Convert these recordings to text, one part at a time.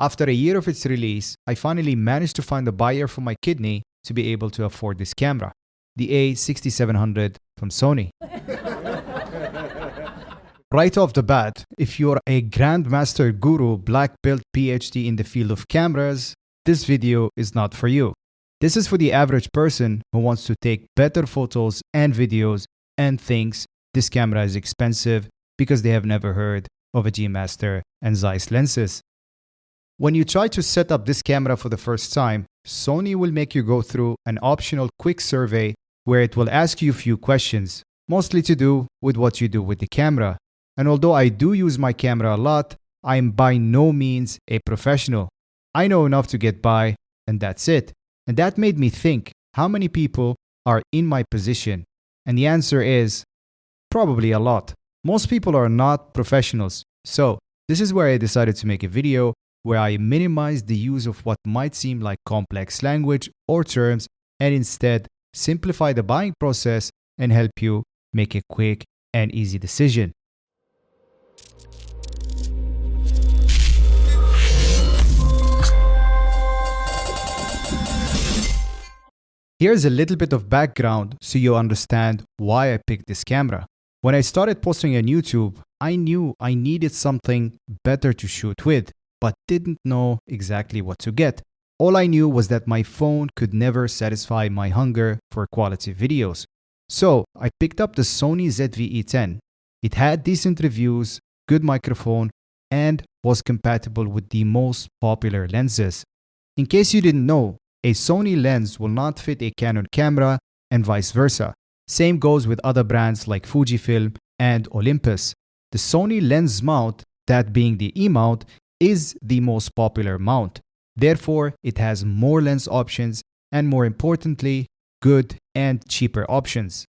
After a year of its release, I finally managed to find a buyer for my kidney to be able to afford this camera, the A6700 from Sony. Right off the bat, if you're a Grandmaster Guru Black Belt PhD in the field of cameras, this video is not for you. This is for the average person who wants to take better photos and videos and thinks this camera is expensive because they have never heard of a G Master and Zeiss lenses. When you try to set up this camera for the first time, Sony will make you go through an optional quick survey where it will ask you a few questions, mostly to do with what you do with the camera. And although I do use my camera a lot, I am by no means a professional. I know enough to get by, and that's it. And that made me think, how many people are in my position? And the answer is probably a lot. Most people are not professionals. So this is where I decided to make a video where I minimize the use of what might seem like complex language or terms and instead simplify the buying process and help you make a quick and easy decision. Here's a little bit of background so you understand why I picked this camera. When I started posting on YouTube, I knew I needed something better to shoot with, but didn't know exactly what to get. All I knew was that my phone could never satisfy my hunger for quality videos. So I picked up the Sony ZV-E10. It had decent reviews, good microphone, and was compatible with the most popular lenses. In case you didn't know, a Sony lens will not fit a Canon camera and vice versa. Same goes with other brands like Fujifilm and Olympus. The Sony lens mount, that being the E-mount, is the most popular mount. Therefore, it has more lens options and, more importantly, good and cheaper options.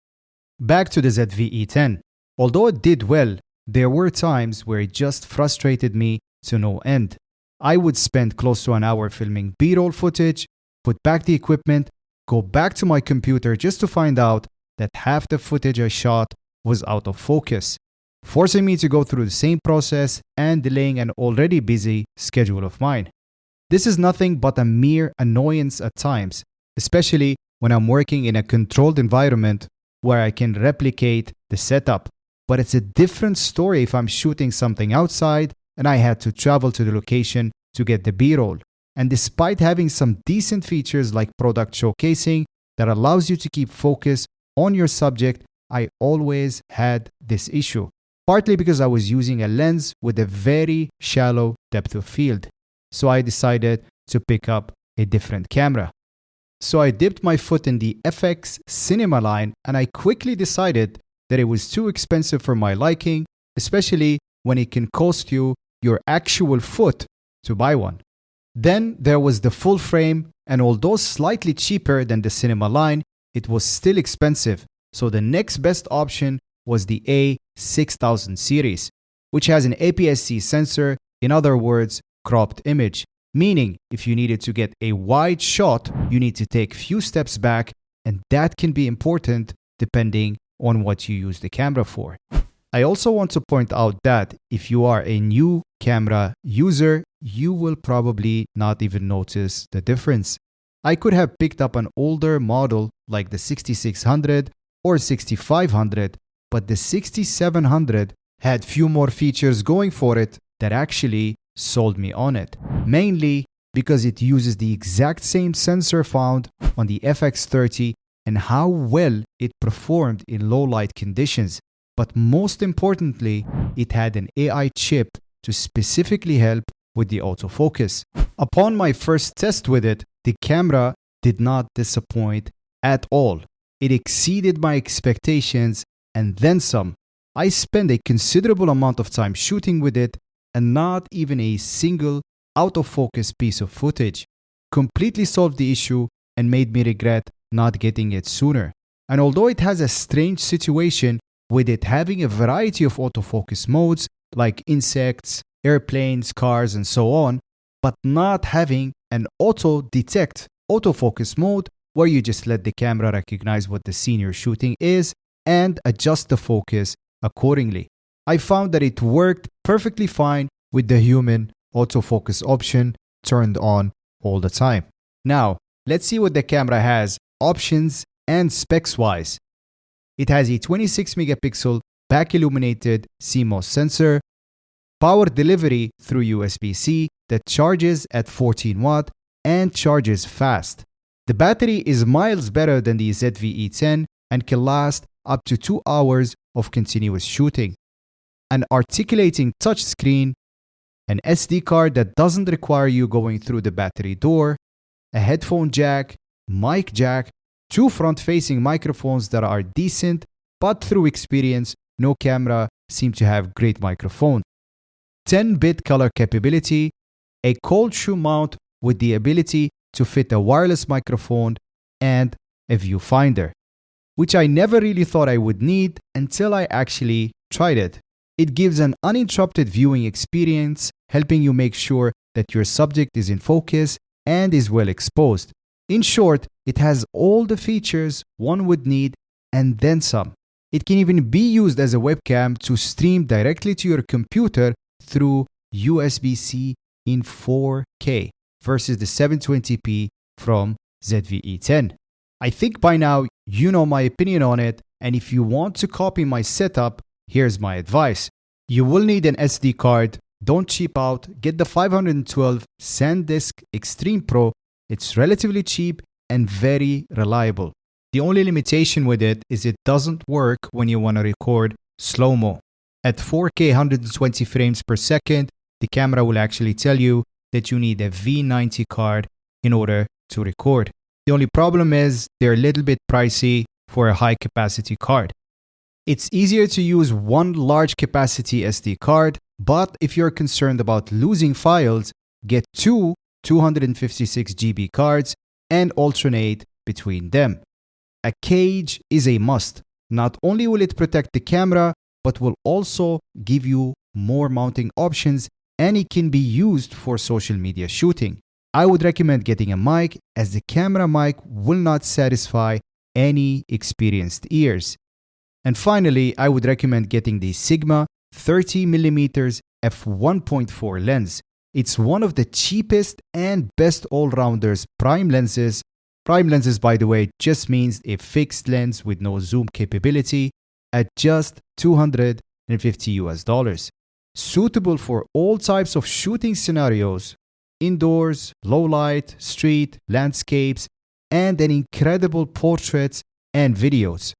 Back to the ZV-E10. Although it did well, there were times where it just frustrated me to no end. I would spend close to an hour filming B-roll footage, put back the equipment, go back to my computer just to find out that half the footage I shot was out of focus, forcing me to go through the same process and delaying an already busy schedule of mine. This is nothing but a mere annoyance at times, especially when I'm working in a controlled environment where I can replicate the setup. But it's a different story if I'm shooting something outside and I had to travel to the location to get the B-roll. And despite having some decent features like product showcasing that allows you to keep focus on your subject, I always had this issue. Partly because I was using a lens with a very shallow depth of field. So I decided to pick up a different camera. So I dipped my foot in the FX Cinema line and I quickly decided that it was too expensive for my liking, especially when it can cost you your actual foot to buy one. Then there was the full frame, and although slightly cheaper than the Cinema line, it was still expensive. So the next best option was the A6000 series, which has an aps-c sensor, in other words, cropped image. Meaning, if you needed to get a wide shot, you need to take few steps back, and that can be important depending on what you use the camera for. I also want to point out that if you are a new camera user, you will probably not even notice the difference. I could have picked up an older model like the 6600 or 6500, but the 6700 had few more features going for it that actually sold me on it. Mainly because it uses the exact same sensor found on the FX30 and how well it performed in low light conditions. But most importantly, it had an AI chip to specifically help with the autofocus. Upon my first test with it, the camera did not disappoint at all. It exceeded my expectations and then some. I spent a considerable amount of time shooting with it and not even a single out-of-focus piece of footage. Completely solved the issue and made me regret not getting it sooner. And although it has a strange situation with it having a variety of autofocus modes like insects, airplanes, cars, and so on, but not having an auto-detect autofocus mode where you just let the camera recognize what the scene you're shooting is and adjust the focus accordingly. I found that it worked perfectly fine with the human autofocus option turned on all the time. Now, let's see what the camera has options and specs wise. It has a 26 megapixel back illuminated CMOS sensor, power delivery through USB-C that charges at 14 watt and charges fast. The battery is miles better than the ZV-E10 and can last up to 2 hours of continuous shooting. An articulating touchscreen, an SD card that doesn't require you going through the battery door, a headphone jack, mic jack, 2 front-facing microphones that are decent, but through experience, no camera seems to have great microphone. 10-bit color capability, a cold shoe mount with the ability to fit a wireless microphone, and a viewfinder, which I never really thought I would need until I actually tried it. It gives an uninterrupted viewing experience, helping you make sure that your subject is in focus and is well exposed. In short, it has all the features one would need and then some. It can even be used as a webcam to stream directly to your computer through USB-C in 4K versus the 720p from ZV-E10. I think by now you know my opinion on it, and if you want to copy my setup, here's my advice. You will need an SD card. Don't cheap out. Get the 512 SanDisk Extreme Pro. It's relatively cheap and very reliable. The only limitation with it is it doesn't work when you want to record slow-mo. At 4K 120 frames per second, the camera will actually tell you that you need a V90 card in order to record. The only problem is they're a little bit pricey for a high capacity card. It's easier to use one large capacity SD card, but if you're concerned about losing files, get 2 256 GB cards and alternate between them. A cage is a must. Not only will it protect the camera, but will also give you more mounting options, and it can be used for social media shooting. I would recommend getting a mic, as the camera mic will not satisfy any experienced ears. And finally, I would recommend getting the Sigma 30mm f1.4 lens. It's one of the cheapest and best all-rounders prime lenses. Prime lenses, by the way, just means a fixed lens with no zoom capability at just $250 US. Suitable for all types of shooting scenarios, indoors, low light, street, landscapes, and an incredible portraits and videos.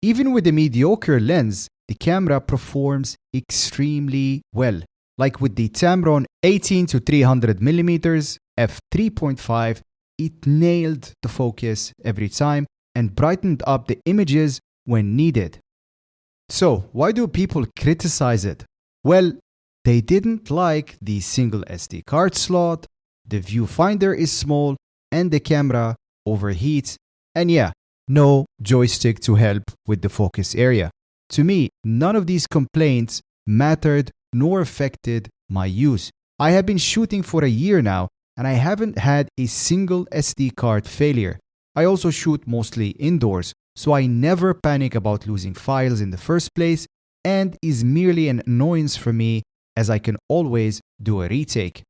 Even with a mediocre lens, the camera performs extremely well. Like with the Tamron 18-300mm f3.5, it nailed the focus every time and brightened up the images when needed. So, why do people criticize it? Well, they didn't like the single SD card slot, the viewfinder is small, and the camera overheats, and yeah, no joystick to help with the focus area. To me, none of these complaints mattered nor affected my use. I have been shooting for a year now, and I haven't had a single SD card failure. I also shoot mostly indoors, so I never panic about losing files in the first place, and is merely an annoyance for me, as I can always do a retake.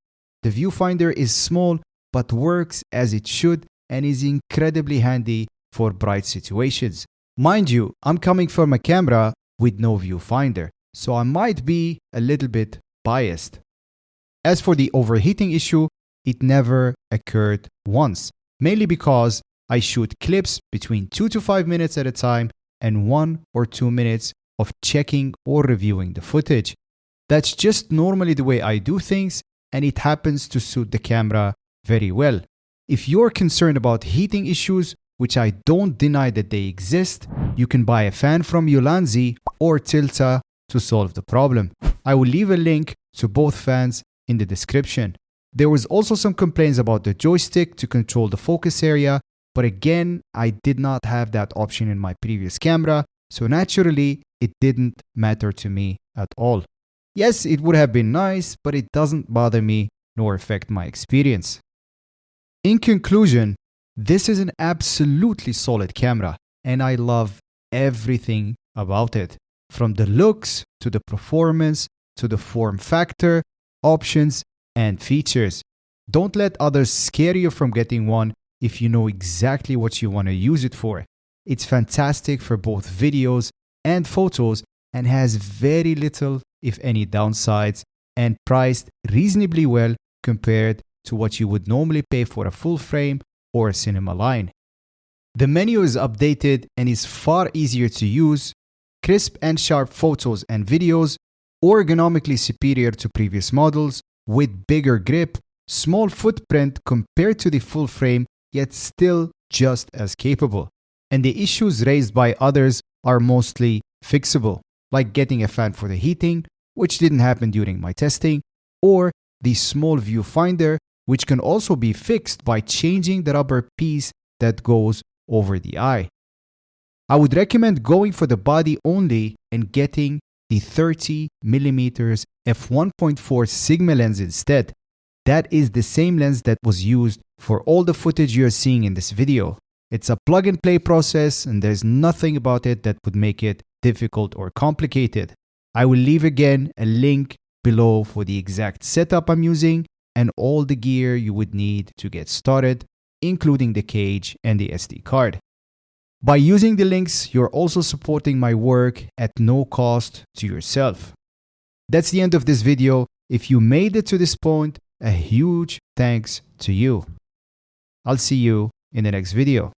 The viewfinder is small but works as it should and is incredibly handy for bright situations. Mind you, I'm coming from a camera with no viewfinder, so I might be a little bit biased. As for the overheating issue, it never occurred once, mainly because I shoot clips between 2 to 5 minutes at a time and 1 or 2 minutes of checking or reviewing the footage. That's just normally the way I do things, and it happens to suit the camera very well. If you're concerned about heating issues, which I don't deny that they exist, you can buy a fan from Ulanzi or Tilta to solve the problem. I will leave a link to both fans in the description. There was also some complaints about the joystick to control the focus area, but again, I did not have that option in my previous camera, so naturally, it didn't matter to me at all. Yes, it would have been nice, but it doesn't bother me nor affect my experience. In conclusion, this is an absolutely solid camera, and I love everything about it. From the looks, to the performance, to the form factor, options, and features. Don't let others scare you from getting one if you know exactly what you want to use it for. It's fantastic for both videos and photos and has very little, if any, downsides and priced reasonably well compared to what you would normally pay for a full frame or a cinema line. The menu is updated and is far easier to use, crisp and sharp photos and videos, ergonomically superior to previous models, with bigger grip, small footprint compared to the full frame, yet still just as capable. And the issues raised by others are mostly fixable, like getting a fan for the heating, which didn't happen during my testing, or the small viewfinder, which can also be fixed by changing the rubber piece that goes over the eye. I would recommend going for the body only and getting the 30mm f1.4 Sigma lens instead. That is the same lens that was used for all the footage you're seeing in this video. It's a plug and play process and there's nothing about it that would make it difficult or complicated. I will leave again a link below for the exact setup I'm using and all the gear you would need to get started, including the cage and the SD card. By using the links, you're also supporting my work at no cost to yourself. That's the end of this video. If you made it to this point, a huge thanks to you. I'll see you in the next video.